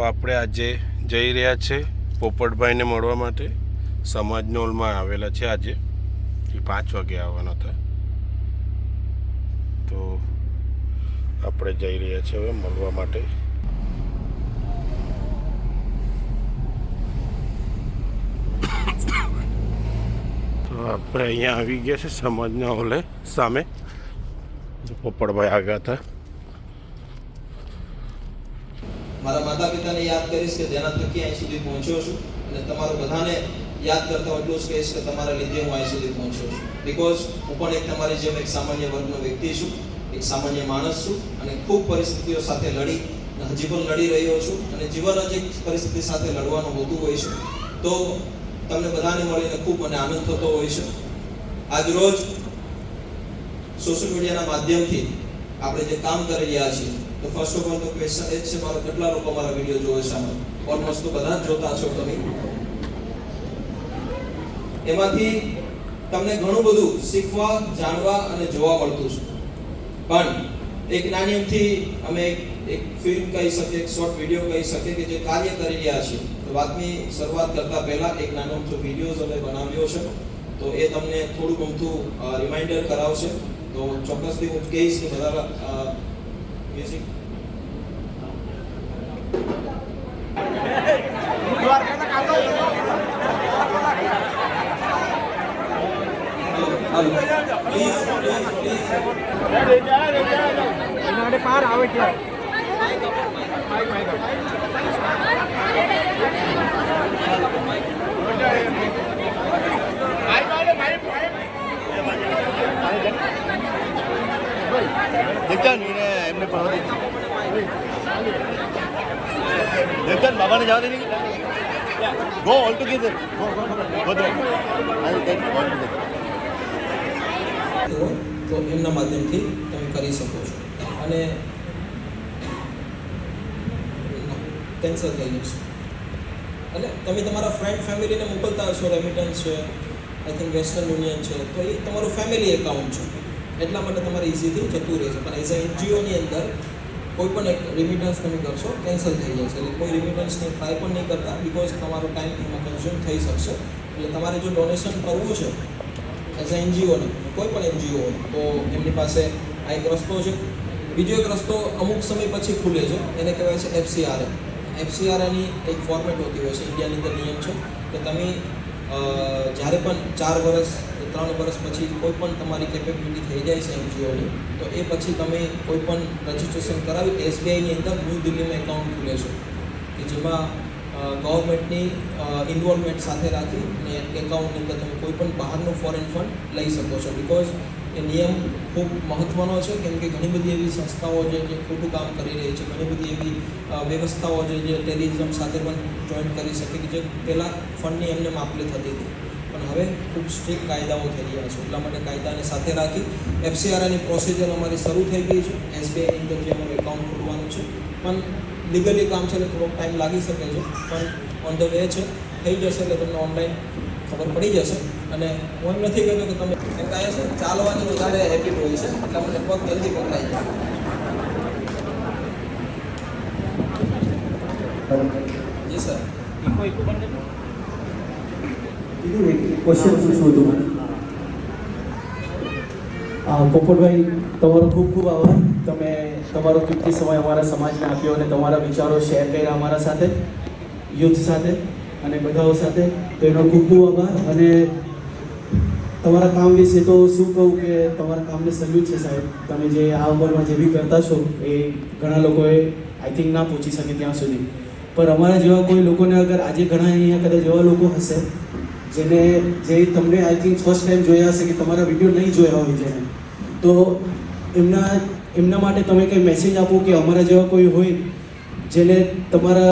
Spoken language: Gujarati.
આપણે આજે જઈ રહ્યા છે પોપટભાઈને મળવા માટે. સમાજના હોલમાં આવેલા છે. આજે 5 વાગે આવવાના હતા, તો આપણે જઈ રહ્યા છીએ હવે મળવા માટે. તો આપણે અહીંયા આવી ગયા છે સમાજના હોલે સામે. પોપટભાઈ આવ્યા હતા. મારા માતા પિતાને યાદ કરીશ કે જેના થકી અહીં સુધી પહોંચ્યો છું, અને તમારું બધાને યાદ કરતા એટલું જ કહીશ કે તમારા લીધે હું અહીં સુધી પહોંચ્યો છું. બીકોઝ હું પણ એક તમારી જેમ એક સામાન્ય વર્ગનો વ્યક્તિ છું, એક સામાન્ય માણસ છું, અને ખૂબ પરિસ્થિતિઓ સાથે લડી અને હજી પણ લડી રહ્યો છું. અને જીવન જ એક પરિસ્થિતિ સાથે લડવાનું હોતું હોય છે. તો તમને બધાને મળીને ખૂબ મને આનંદ થતો હોય છે. આજ રોજ સોશિયલ મીડિયાના માધ્યમથી આપણે જે કામ કરી રહ્યા છીએ, તો ફર્સ્ટ ઓફ ઓલ તો ક્વેશ્ચન એ છે મારો, કેટલા લોકો મારા વિડીયો જોવે છે? ઓલમોસ્ટ તો બધા જ જોતા છો તમે. એમાંથી તમને ઘણું બધું શીખવા, જાણવા અને જોવા મળતું છે. પણ એક નાની અમથી અમે એક ફિલ્મ કહી શકીએ, એક શોર્ટ વિડીયો કહી શકીએ કે જે કાર્ય કરી રહ્યા છીએ. તો વાતની શરૂઆત કરતા પહેલા એક નાનો અમથો વિડીયોઝ અમે બનાવ્યો છે, તો એ તમને થોડુંક અમથું રિમાઇન્ડર કરાવશે. તો ચોક્કસથી હું કહીશ કે બધા મ્યુઝિક પાર આવે છે. એમને બાબાને જવા દે. ગો ઓલ ટુગેધર તો એમના માધ્યમથી તમે કરી શકો છો. અને કેન્સલ થઈ જશે એટલે તમે તમારા ફ્રેન્ડ ફેમિલીને મોકલતા હશો. રેમિટન્સ છે, આઈ થિંક વેસ્ટર્ન યુનિયન છે, તો એ તમારું ફેમિલી એકાઉન્ટ છે, એટલા માટે તમારે ઇઝીથી જતું રહેશે. પણ એઝ અ એનજીઓની અંદર કોઈ પણ એક રિમિટન્સ તમે કરશો કેન્સલ થઈ જશે. એટલે કોઈ રિમિટન્સને ટ્રાય પણ નહીં કરતા, બિકોઝ તમારો ટાઈમ એમાં કન્ઝ્યુમ થઈ શકશે. એટલે તમારે જો ડોનેશન કરવું છે એઝ અ એનજીઓને, કોઈ પણ એનજીઓ હોય, તો એમની પાસે આ એક રસ્તો છે. બીજો એક રસ્તો અમુક સમય પછી ખુલે છે, એને કહેવાય છે FCRA. FCRAની એક ફોર્મેટ હોતી હોય છે. ઇન્ડિયાની અંદર નિયમ છે કે તમે જ્યારે પણ 4 વર્ષ 3 વર્ષ પછી કોઈ પણ તમારી કેપેબિલિટી થઈ જાય છે એનજીઓની, તો એ પછી તમે કોઈ પણ રજિસ્ટ્રેશન કરાવી SBIની અંદર ન્યૂ દિલ્હીમાં એકાઉન્ટ ખુલે છે, કે જેમાં ગવર્મેન્ટની ઇન્વોલ્વમેન્ટ સાથે રાખી અને એકાઉન્ટની અંદર તમે કોઈ પણ બહારનું ફોરેન ફંડ લઈ શકો છો. બિકોઝ એ નિયમ ખૂબ મહત્ત્વનો છે, કેમ કે ઘણી બધી એવી સંસ્થાઓ જે ખોટું કામ કરી રહી છે, ઘણી બધી એવી વ્યવસ્થાઓ જે ટેરરિઝમ સાથે પણ જોઈન કરી શકે, કે જે પહેલાં ફંડની એમને માપલી થતી હતી, પણ હવે ખૂબ સ્ટ્રિક્ટ કાયદાઓ થઈ રહ્યા છે. એટલા માટે કાયદાને સાથે રાખી FCRAની પ્રોસિજર અમારી શરૂ થઈ ગઈ છે. SBIની અંદર જે અમારું એકાઉન્ટ ખોલવાનું છે, પણ લીગલી કામ છે એટલે થોડોક ટાઈમ લાગી શકે છે, પણ ઓન ધ વે છે, થઈ જશે. એટલે તમને ઓનલાઈન ખબર પડી જશે. અને હું એમ નથી કહેતો કે તમે એમ કહે છે ચાલવાની વધારે હેબિટ હોય છે, એટલે મને પગ જલ્દી પકડાઈ જાય. જી સર, ક્વેશ્ચન પૂછવું હતું મને. પોપટભાઈ, તમારો ખૂબ ખૂબ આભાર. તમે તમારો કિંમતી સમય અમારા સમાજને આપ્યો અને તમારા વિચારો શેર કર્યા અમારા સાથે, યુથ સાથે અને બધાઓ સાથે. તો એનો ખૂબ ખૂબ આભાર. અને તમારા કામ વિશે તો શું કહું કે તમારા કામને સલ્યુટ છે સાહેબ. તમે જે આ ઉંમરમાં જે બી કરતા છો એ ઘણા લોકોએ આઈ થિંક ના પહોંચી શકે ત્યાં સુધી. પણ અમારા જેવા કોઈ લોકોને અગર આજે ઘણા અહીંયા કદાચ એવા લોકો હશે જેને જે તમને આઈ થિંક ફર્સ્ટ ટાઈમ જોયા હશે, કે તમારા વિડીયો નહીં જોયા હોય જેને, તો એમના માટે તમે કંઈ મેસેજ આપો કે અમારા જેવા કોઈ હોય જેને તમારા